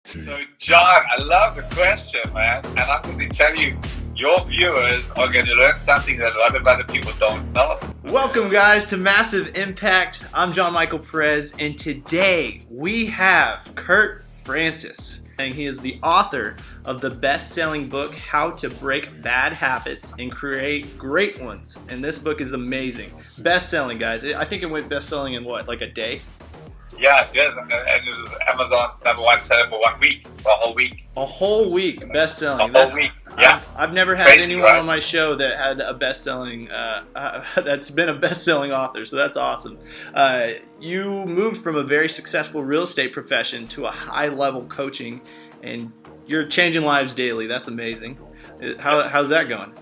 So, John, I love the question, man. And I'm going to tell you, your viewers are going to learn something that a lot of other people don't know. Welcome, guys, to Massive Impact. I'm John Michael Perez, and today we have Kurt Francis. And he is the author of the best-selling book, How to Break Bad Habits and Create Great Ones. And this book is amazing. Best-selling, guys. I think it went best-selling in what, like a day? Yeah, it does. And it was Amazon's #1 seller for 1 week, a whole week. A whole week best-selling. A whole week, yeah. I've never had Crazy, anyone right? on my show that had a best-selling, that's been a best-selling author, so that's awesome. You moved from a very successful real estate profession to a high-level coaching, and you're changing lives daily. That's amazing. How's that going?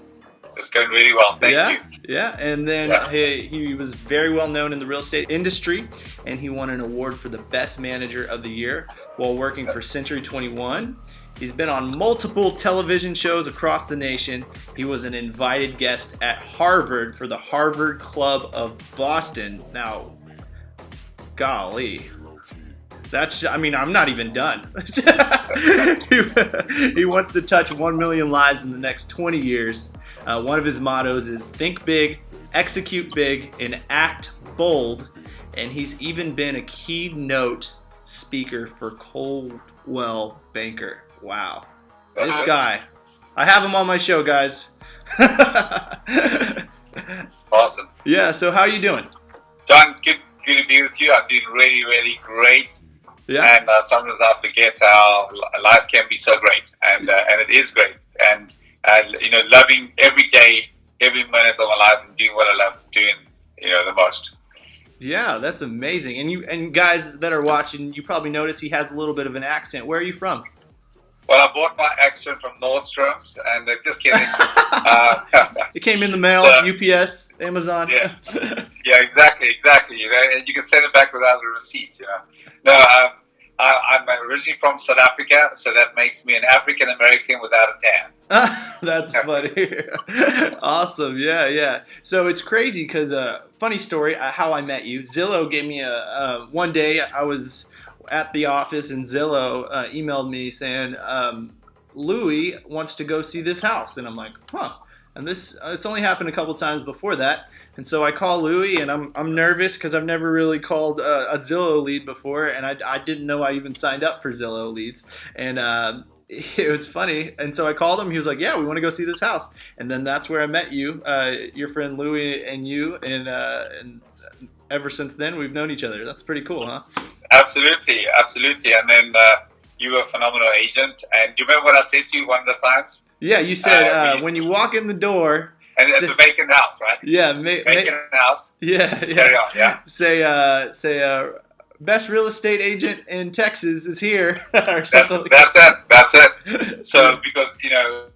It's going really well. Thank you. Yeah, and then he was very well known in the real estate industry, and he won an award for the Best Manager of the Year while working for Century 21. He's been on multiple television shows across the nation. He was an invited guest at Harvard for the Harvard Club of Boston. Now, golly. I'm not even done. He wants to touch 1 million lives in the next 20 years. One of his mottos is think big, execute big, and act bold. And he's even been a keynote speaker for Coldwell Banker. Wow. This guy. I have him on my show, guys. Awesome. Yeah, so how are you doing? John, good to be with you. I'm doing really, really great. Yeah. And sometimes I forget how life can be so great, and it is great. And loving every day, every minute of my life, and doing what I love doing, the most. Yeah, that's amazing. And guys that are watching, you probably notice he has a little bit of an accent. Where are you from? Well, I bought my accent from Nordstrom's, and just kidding. It came in the mail, UPS, Amazon. Yeah, yeah, exactly. And you can send it back without a receipt. No, I'm originally from South Africa, so that makes me an African American without a tan. That's funny. Awesome. Yeah. So it's crazy because funny story how I met you. Zillow gave me one day I was at the office and Zillow emailed me saying Louis wants to go see this house, and I'm like, huh. And this it's only happened a couple times before that, and so I call Louis, and I'm nervous because I've never really called a Zillow lead before, and I didn't know I even signed up for Zillow leads, and it was funny. And so I called him. He was like, yeah, we want to go see this house, and then that's where I met you, your friend Louis, and you, and ever since then we've known each other. That's pretty cool, huh? Absolutely. And then you were a phenomenal agent. And do you remember what I said to you one of the times? Yeah, you said when you walk in the door. And it's a vacant house, right? Yeah, vacant house. Yeah. Carry on, yeah. Say best real estate agent in Texas is here, or something. That's it. So because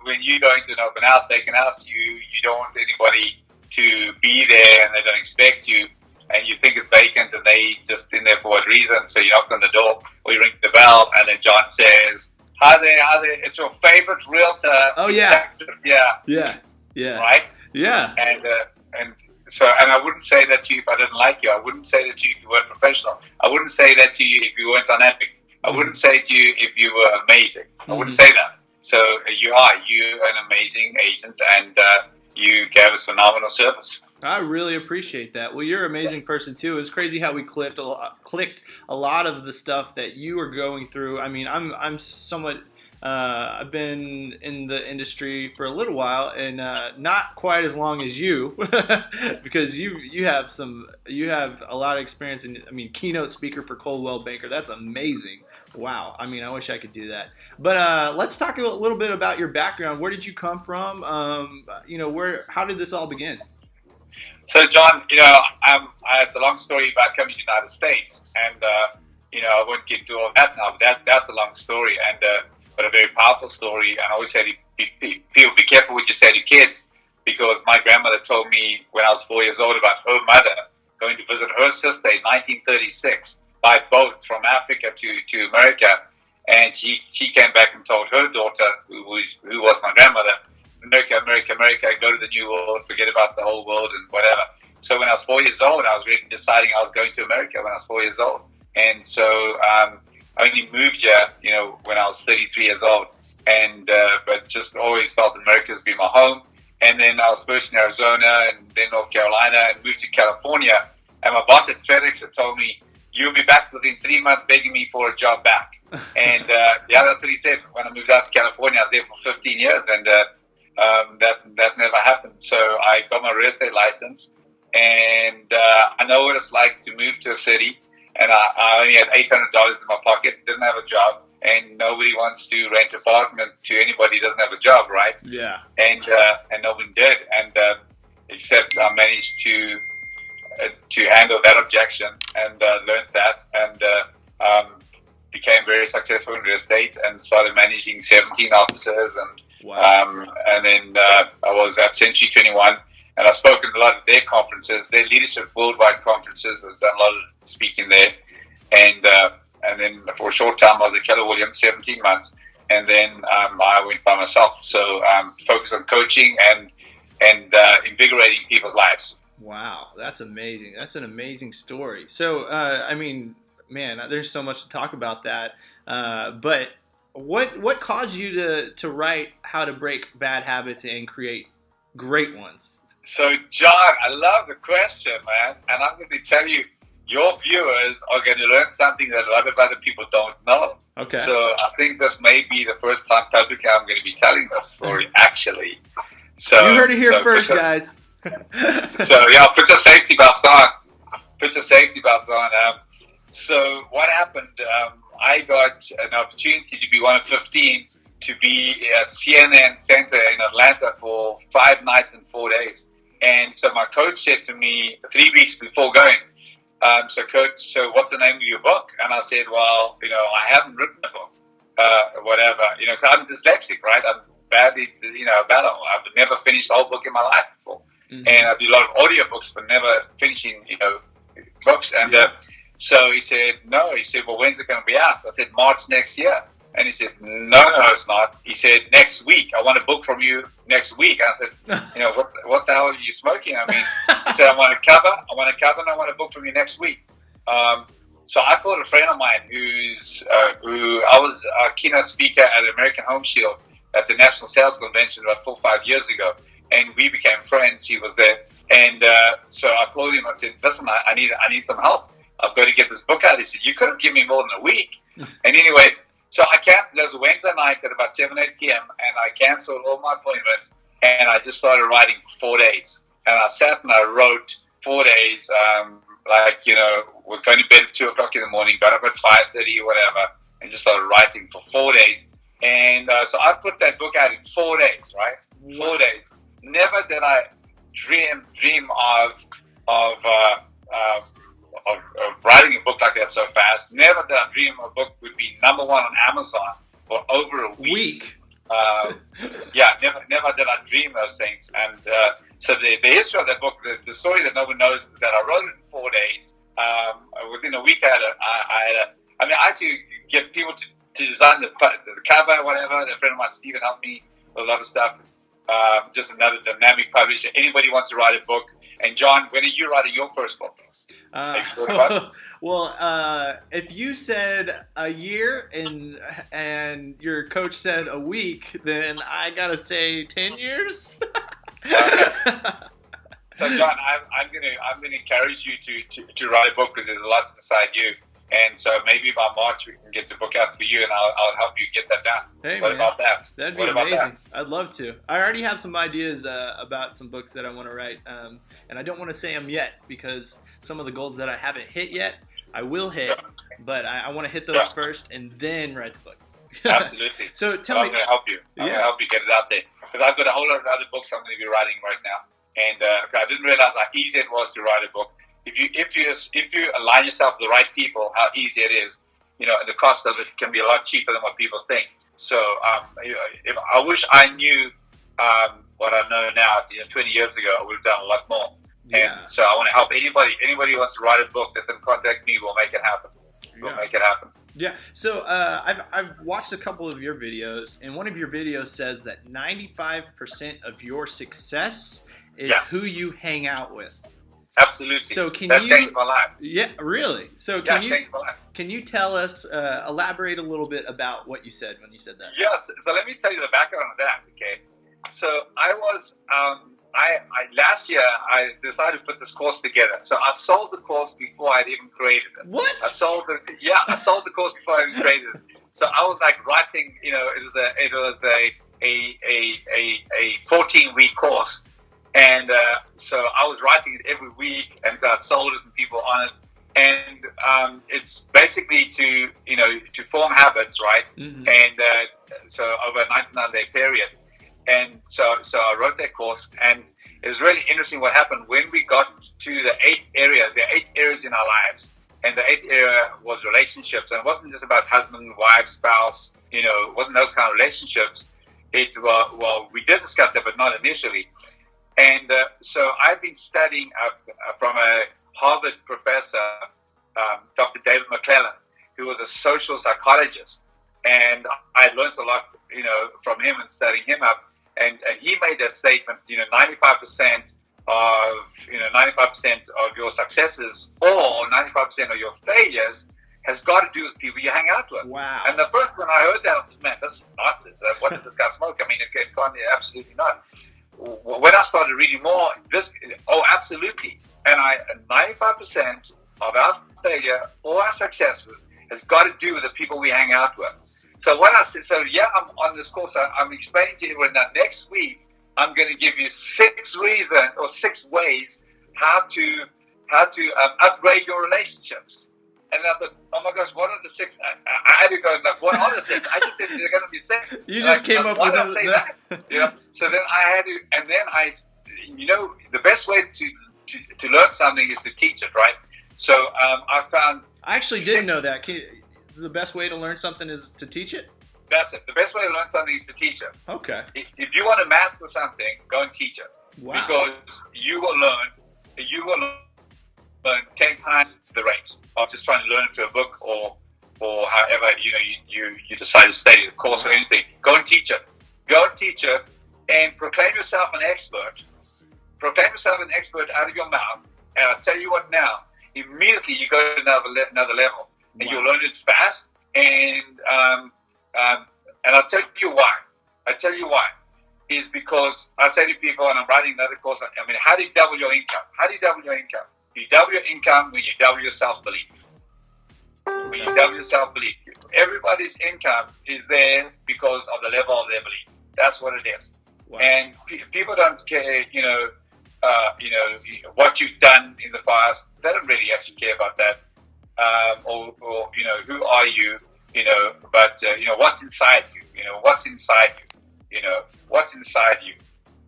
when you go into an open house, vacant house, you don't want anybody to be there, and they don't expect you. And you think it's vacant, and they just in there for what reason? So you knock on the door, or you ring the bell, and then John says, "Hi there, it's your favorite realtor." Oh yeah, Texas. Yeah. Right. Yeah. And I wouldn't say that to you if I didn't like you. I wouldn't say that to you if you weren't professional. I wouldn't say that to you if you weren't dynamic. I wouldn't say to you if you were amazing. I wouldn't say that. So you're an amazing agent, and you gave us phenomenal service. I really appreciate that. Well, you're an amazing person too. It's crazy how we clicked a lot of the stuff that you were going through. I mean, I'm somewhat. I've been in the industry for a little while, and not quite as long as you, because you have a lot of experience. Keynote speaker for Coldwell Banker. That's amazing. Wow. I wish I could do that. But let's talk a little bit about your background. Where did you come from? How did this all begin? So, John, it's a long story about coming to the United States, and I won't get into all that now. But that's a long story, and but a very powerful story. And I always say to people, be careful what you say to kids, because my grandmother told me when I was 4 years old about her mother going to visit her sister in 1936 by boat from Africa to America, and she came back and told her daughter, who was my grandmother, America, go to the New World, forget about the whole world and whatever. So when I was 4 years old, I was really deciding I was going to America when I was 4 years old. And so I only moved here, when I was 33 years old, and but just always felt America's been my home. And then I was first in Arizona and then North Carolina and moved to California. And my boss at FedEx had told me, "You'll be back within 3 months begging me for a job back." And that's what he said. When I moved out to California, I was there for 15 years, and that never happened. So I got my real estate license, and I know what it's like to move to a city. And I only had $800 in my pocket, didn't have a job, and nobody wants to rent an apartment to anybody who doesn't have a job, right? Yeah. And nobody did, and except I managed to handle that objection and learned that, and became very successful in real estate and started managing 17 offices, and wow. And then I was at Century 21. And I've spoken at a lot of their conferences, their leadership worldwide conferences. I've done a lot of speaking there. And then for a short time, I was at Keller Williams, 17 months. And then I went by myself. So focused on coaching and invigorating people's lives. Wow, that's amazing. That's an amazing story. So, I mean, man, there's so much to talk about that. But what caused you to write How to Break Bad Habits and Create Great Ones? So, John, I love the question, man. And I'm going to tell you, your viewers are going to learn something that a lot of other people don't know. Okay. So I think this may be the first time publicly I'm going to be telling this story, actually. So you heard it here first, guys. So, yeah, put your safety belts on. Put your safety belts on. So what happened, I got an opportunity to be one of 15 to be at CNN Center in Atlanta for 5 nights and 4 days. And so my coach said to me 3 weeks before going, Coach, so what's the name of your book? And I said, well, I haven't written a book, whatever, because I'm dyslexic, right? I'm badly, battle. I've never finished a whole book in my life before. Mm-hmm. And I do a lot of audiobooks, but never finishing, books. And so he said, no. He said, well, when's it going to be out? I said, March next year. And he said, no, it's not. He said, next week. I want a book from you next week. And I said, what the hell are you smoking? I mean, he said, I want a cover, and I want a book from you next week. So I called a friend of mine who I was a keynote speaker at American Home Shield at the National Sales Convention about 4 or 5 years ago. And we became friends. He was there. And so I called him. I said, listen, I need some help. I've got to get this book out. He said, you couldn't give me more than a week. And anyway, so I canceled. It was a Wednesday night at about 7, 8 p.m. And I canceled all my appointments. And I just started writing for 4 days. And I sat and I wrote 4 days, was going to bed at 2 o'clock in the morning, got up at 5:30 or whatever, and just started writing for 4 days. And so I put that book out in 4 days, right? 4 days. Never did I dream of writing a book like that so fast. Never did I dream a book would be #1 on Amazon for over a week. Never did I dream those things. And so the history of that book, the story that no one knows is that I wrote it in 4 days. Within a week, I had to get people to design the cover, whatever. A friend of mine, Stephen, helped me with a lot of stuff. Just another dynamic publisher. Anybody wants to write a book. And John, when are you writing your first book? Well, if you said a year and your coach said a week, then I gotta say 10 years. So John, I'm gonna encourage you to write a book because there's lots inside you. And so maybe by March we can get the book out for you, and I'll help you get that done. Hey, what about that? That'd be amazing. I'd love to. I already have some ideas about some books that I want to write, and I don't want to say them yet because some of the goals that I haven't hit yet, I will hit, but I want to hit those first and then write the book. Absolutely. So tell me. I'm going to help you. I'm going to help you get it out there because I've got a whole lot of other books I'm going to be writing right now, and I didn't realize how easy it was to write a book. If you align yourself with the right people, how easy it is, and the cost of it can be a lot cheaper than what people think. So if I wish I knew what I know now. 20 years ago, I would have done a lot more. Yeah. And so I want to help anybody who wants to write a book. Let them contact me. We'll make it happen. We'll make it happen. Yeah. So I've watched a couple of your videos, and one of your videos says that 95% of your success is who you hang out with. Absolutely. So That changed my life. Yeah, really. So Yeah, it changed my life. can you tell us, elaborate a little bit about what you said when you said that? Yes. So let me tell you the background of that. Okay. So I was, I last year I decided to put this course together. So I sold the course before I'd even created it. What? I sold the course before I even created it. So I was like writing, it was a 14-week course. And so I was writing it every week, and I sold it and people on it. And it's basically to form habits, right? Mm-hmm. And so over a 99-day period. And so I wrote that course, and it was really interesting what happened when we got to the 8th area. There are 8 areas in our lives, and the 8th area was relationships. And it wasn't just about husband, wife, spouse. It wasn't those kind of relationships. Well, we did discuss that, but not initially. And so I've been studying from a Harvard professor, Dr. David McClellan, who was a social psychologist. And I learned a lot, from him and studying him up. And he made that statement, 95% of your successes or 95% of your failures has got to do with people you hang out with. Wow. And the first when I heard that, I was, man, this is nonsense. What does this guy smoke? I mean, it can't be, absolutely not. When I started reading more, absolutely. And 95% of our failure or our successes has got to do with the people we hang out with. So what I said, I'm on this course. I'm explaining to you now. Next week, I'm going to give you 6 ways how to upgrade your relationships. And I thought, oh my gosh, what are the 6? I had to go like, what are the 6? I just said there are going to be 6. You just came up with that. So then I had to, and then the best way to learn something is to teach it, right? So I found. I actually didn't know that. The best way to learn something is to teach it? That's it. The best way to learn something is to teach it. Okay. If you want to master something, go and teach it. Wow. Because you will learn 10 times the rate of just trying to learn it through a book or however you decide to study the course or anything. Go and teach it. Go and teach it and proclaim yourself an expert. Proclaim yourself an expert out of your mouth. And I'll tell you what now, immediately you go to another level. And you'll learn it fast. And I'll tell you why. Is because I say to people, and I'm writing another course, how do you double your income? You double your income when you double your self-belief. Everybody's income is there because of the level of their belief. That's what it is. Wow. And people don't care, what you've done in the past. They don't really actually care about that. Or who are you? But what's inside you? What's inside you?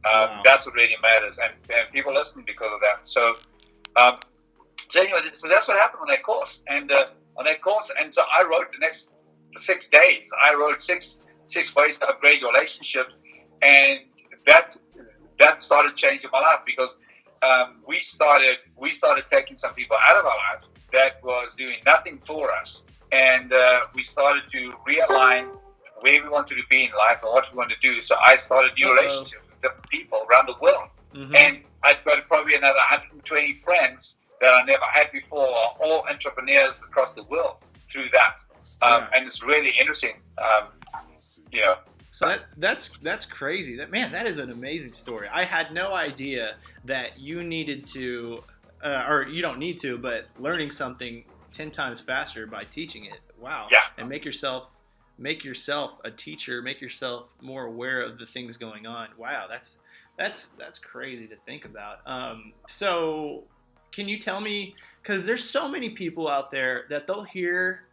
Wow. That's what really matters, and people listen because of that. So that's what happened on that course, and so I wrote the next 6 days. I wrote six ways to upgrade your relationship, and that started changing my life because we started taking some people out of our lives that was doing nothing for us, and we started to realign where we wanted to be in life and what we wanted to do. So I started new relationships with different people around the world. Mm-hmm. And I've got probably another 120 friends that I never had before, all entrepreneurs across the world through that. And it's really interesting, So that's crazy. That is an amazing story. I had no idea that you needed to, or you don't need to, but learning something 10 times faster by teaching it. Wow. Yeah. And make yourself a teacher. Make yourself more aware of the things going on. Wow, that's crazy to think about. So can you tell me, because there's so many people out there that they'll hear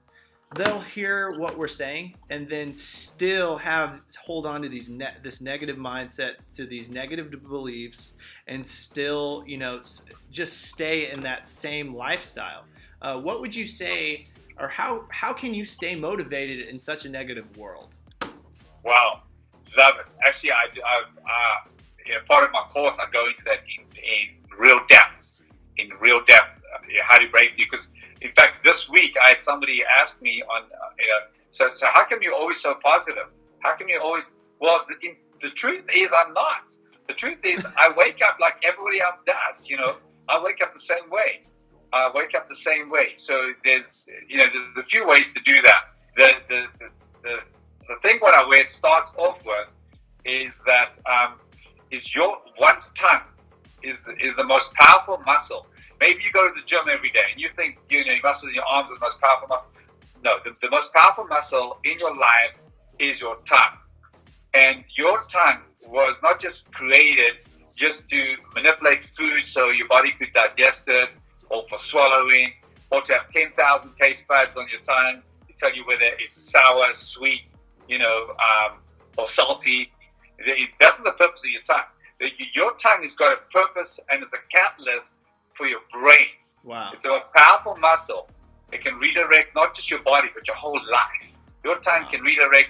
what we're saying and then still hold on to this negative mindset, to these negative beliefs, and still just stay in that same lifestyle. What would you say, or how can you stay motivated in such a negative world? Wow, love it. Actually, part of my course, I go into that in real depth. How to break through. Because in fact, this week I had somebody ask me on, so how come you're always so positive? How come you're always? Well, the truth is I'm not. The truth is I wake up like everybody else does. I wake up the same way. I wake up the same way. So there's a few ways to do that. The thing where it starts off with is that is your one's tongue is the most powerful muscle. Maybe you go to the gym every day and you think your muscles in your arms are the most powerful muscle. No, the most powerful muscle in your life is your tongue. And your tongue was not just created just to manipulate food so your body could digest it, or for swallowing, or to have 10,000 taste buds on your tongue to tell you whether it's sour, sweet, or salty. That's not the purpose of your tongue. Your tongue has got a purpose and is a catalyst for your brain. Wow. It's the most powerful muscle. It can redirect not just your body, but your whole life. Your tongue can redirect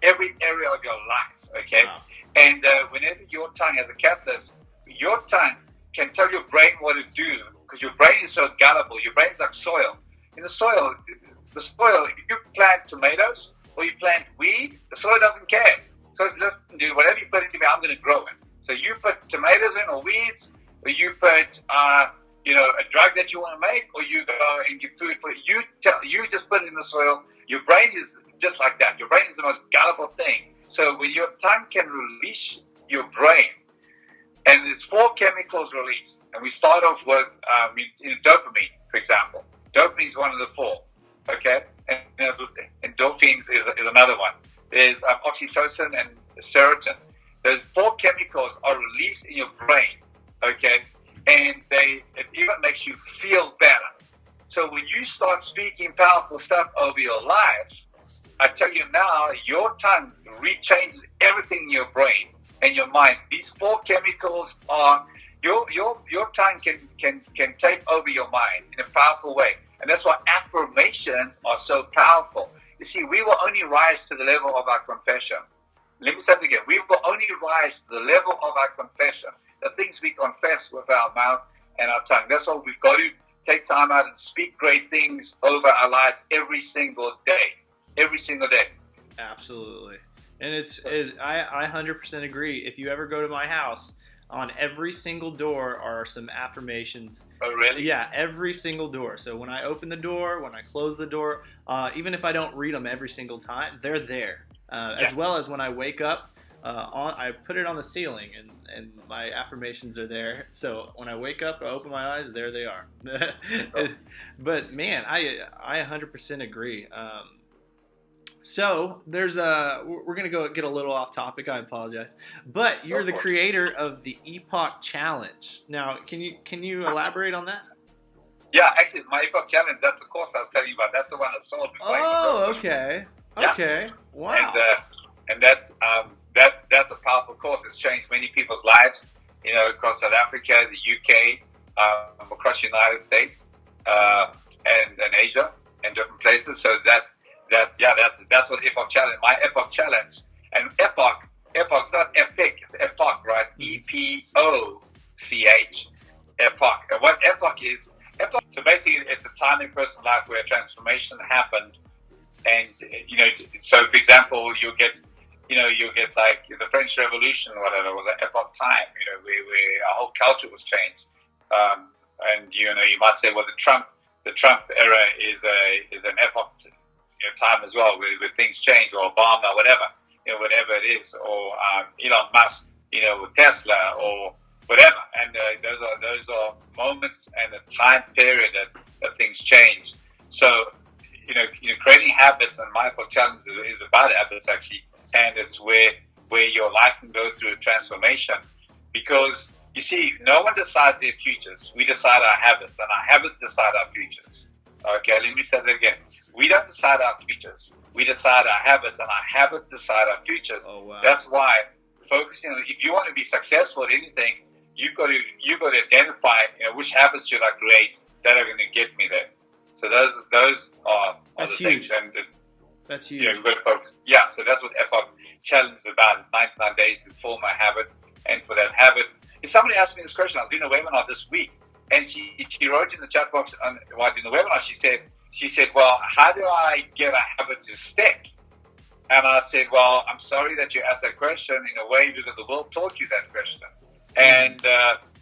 every area of your life, okay? Wow. And whenever your tongue has a catalyst, your tongue can tell your brain what to do, because your brain is so gullible. Your brain is like soil. In the soil, if you plant tomatoes or you plant weed, the soil doesn't care. So it's, listen, dude, whatever you put into me, I'm going to grow it. So you put tomatoes in or weeds, or you put, a drug that you want to make, or you go and give food for it. You just put it in the soil. Your brain is just like that. Your brain is the most gullible thing. So when your tongue can release your brain, and there's 4 chemicals released, and we start off with dopamine, for example. Dopamine is one of the 4, okay? And endorphins is another one. There's oxytocin and serotonin. Those 4 chemicals are released in your brain, okay? And it even makes you feel better. So when you start speaking powerful stuff over your life, I tell you now, your tongue rechanges everything in your brain and your mind. These 4 chemicals are your tongue can take over your mind in a powerful way. And that's why affirmations are so powerful. You see, we will only rise to the level of our confession. Let me say it again. We will only rise to the level of our confession. The things we confess with our mouth and our tongue. That's why we've got to take time out and speak great things over our lives every single day. Every single day. Absolutely. And I 100% agree. If you ever go to my house, on every single door are some affirmations. Oh, really? Yeah, every single door. So when I open the door, when I close the door, even if I don't read them every single time, they're there. As well as when I wake up, I put it on the ceiling, and my affirmations are there. So when I wake up, I open my eyes, there they are. But man, I 100% agree. So we're gonna go get a little off topic. I apologize, but you're the creator of the Epoch Challenge. Now, can you elaborate on that? Yeah, actually, my Epoch Challenge. That's the course I was telling you about. That's the one I sold. Oh, okay. Yeah. Okay. Wow. And that's a powerful course. It's changed many people's lives. Across South Africa, the UK, across the United States, and Asia, and different places. So that's what Epoch Challenge. My Epoch Challenge, and Epoch's not epic. It's Epoch, right? EPOCH. Epoch. And what Epoch is? So basically, it's a time in a person's life where a transformation happened. And, so for example, you'll get like the French Revolution or whatever was an epoch time, where our whole culture was changed. And, you might say, well, the Trump era is an epoch time as well, where things change, or Obama, whatever it is, or Elon Musk, with Tesla or whatever. And those are moments and a time period that things change. So, creating habits, and my Epoch Challenge is about habits actually, and it's where your life can go through a transformation, because you see, no one decides their futures. We decide our habits, and our habits decide our futures. Okay, let me say that again. We don't decide our futures. We decide our habits, and our habits decide our futures. Oh, wow. That's why focusing on, if you want to be successful at anything, you've got to identify, which habits should I create that are going to get me there. So those are the things, and that's huge. You've got to focus. Yeah, so that's what Epoch Challenge is about. 99 days to form a habit, and for that habit, if somebody asked me this question, I was doing a webinar this week, and she wrote in the chat box while doing the webinar. She said, well, how do I get a habit to stick? And I said, well, I'm sorry that you asked that question in a way, because the world taught you that question. And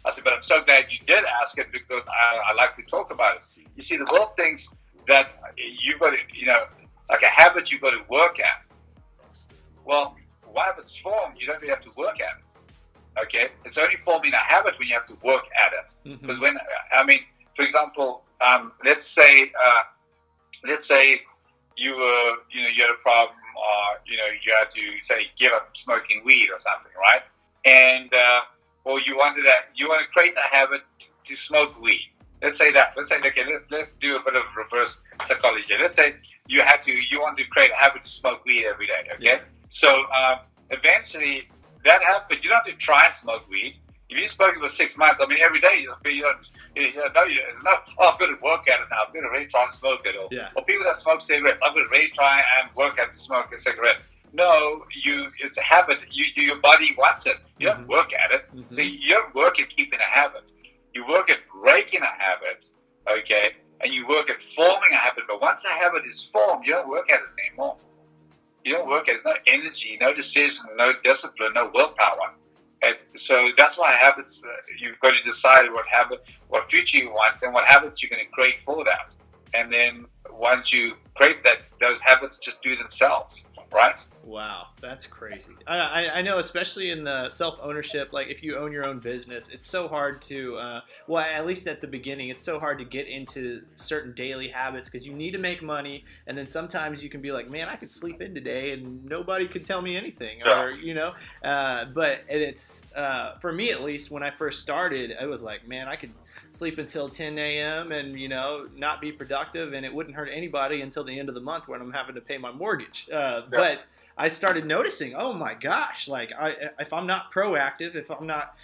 I said, but I'm so glad you did ask it because I like to talk about it. You see, the world thinks that you've got to, like a habit you've got to work at. Well, why if it's formed, you don't really have to work at it. Okay? It's only forming a habit when you have to work at it. Because for example, let's say you had a problem, or you had to say give up smoking weed or something, right? And or you want to create a habit to smoke weed. Let's say that. Let's say, okay, let's do a bit of reverse psychology. Let's say you want to create a habit to smoke weed every day. Okay, yeah. So eventually that habit, you don't have to try and smoke weed. If you smoke it for 6 months, I mean, every day it's not, oh, I'm going to work at it now. I'm going to really try and smoke it. Or people that smoke cigarettes, I'm going to really try and work at to smoke a cigarette. No, it's a habit. Your body wants it. You don't work at it. So you don't work at keeping a habit. You work at breaking a habit, okay? And you work at forming a habit. But once a habit is formed, you don't work at it anymore. You don't work at it. There's no energy, no decision, no discipline, no willpower. So that's why habits, you've got to decide what future you want and what habits you're going to create for that. And then once you create that, those habits just do themselves, right? Wow, that's crazy. I know, especially in the self-ownership, like if you own your own business, it's so hard to, well, at least at the beginning, it's so hard to get into certain daily habits because you need to make money. And then sometimes you can be like, man, I could sleep in today and nobody could tell me anything. Or, but it's, for me at least, when I first started, I was like, man, I could sleep until 10 a.m. and, not be productive, and it wouldn't hurt anybody until the end of the month when I'm having to pay my mortgage. But I started noticing, oh my gosh, like if I'm not proactive, if I'm not,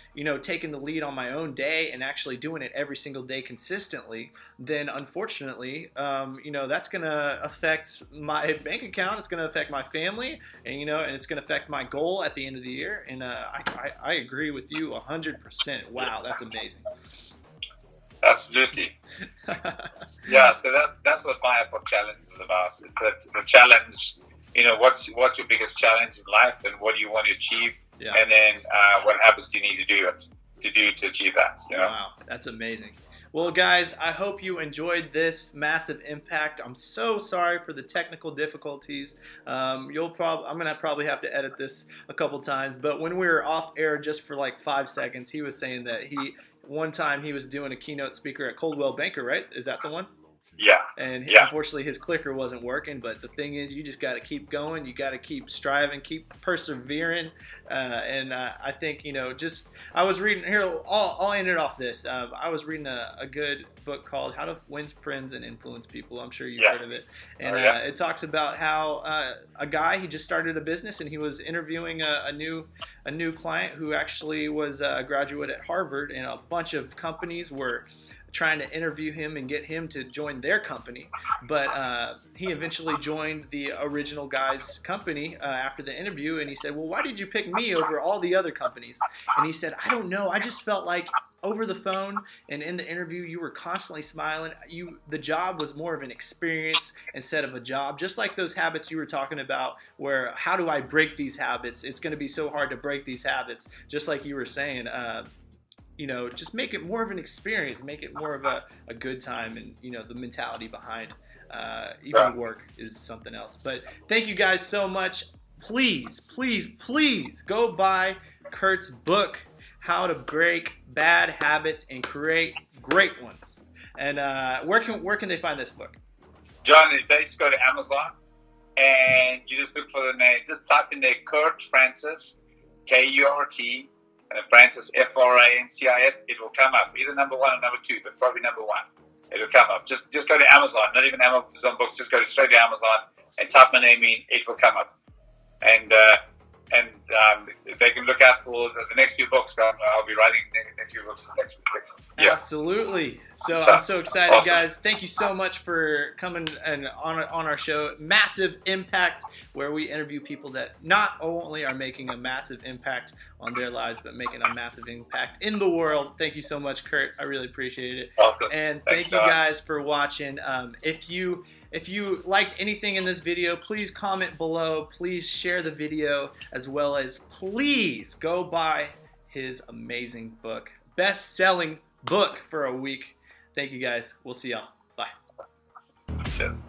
taking the lead on my own day and actually doing it every single day consistently, then unfortunately, that's going to affect my bank account. It's going to affect my family, and, and it's going to affect my goal at the end of the year. And I agree with you 100%. Wow, that's amazing. Absolutely. Yeah, so that's what my Apple challenge is about. It's a challenge. What's your biggest challenge in life, and what do you want to achieve, and then what habits do you need to achieve that? Wow, that's amazing. Well, guys, I hope you enjoyed this massive impact. I'm so sorry for the technical difficulties. I'm gonna probably have to edit this a couple times, but when we were off air just for like 5 seconds, he was saying that one time he was doing a keynote speaker at Coldwell Banker, right? Is that the one? Yeah. And unfortunately his clicker wasn't working, but the thing is, you just got to keep going. You got to keep striving, keep persevering. And I think, I was reading here, I'll end it off this. I was reading a good book called How to Win Friends and Influence People. I'm sure you've heard of it. And it talks about how a guy, he just started a business, and he was interviewing a new client who actually was a graduate at Harvard, and a bunch of companies were trying to interview him and get him to join their company, but he eventually joined the original guy's company after the interview, and he said, well, why did you pick me over all the other companies? And he said, I don't know, I just felt like over the phone and in the interview you were constantly smiling. The job was more of an experience instead of a job, just like those habits you were talking about, where how do I break these habits? It's going to be so hard to break these habits, just like you were saying. Just make it more of an experience, make it more of a good time, and, the mentality behind even work is something else. But thank you guys so much. Please, please, please go buy Kurt's book, How to Break Bad Habits and Create Great Ones. And where can they find this book? John, they just go to Amazon and you just look for the name. Just type in there Kurt Francis, Kurt, and Francis, Francis, it will come up. Either number 1 or number 2, but probably number 1. It'll come up. Just go to Amazon, not even Amazon Books. Just go straight to Amazon and type my name in. It will come up. And they can look out for the next few books. I'll be writing next few books next week. Yeah. Absolutely. So I'm so excited, awesome. Guys. Thank you so much for coming and on our show. Massive Impact, where we interview people that not only are making a massive impact on their lives, but making a massive impact in the world. Thank you so much, Kurt. I really appreciate it. Awesome. And thank you guys for watching. If you liked anything in this video, please comment below. Please share the video, as well as please go buy his amazing book, best-selling book for a week. Thank you, guys. We'll see y'all. Bye. Cheers.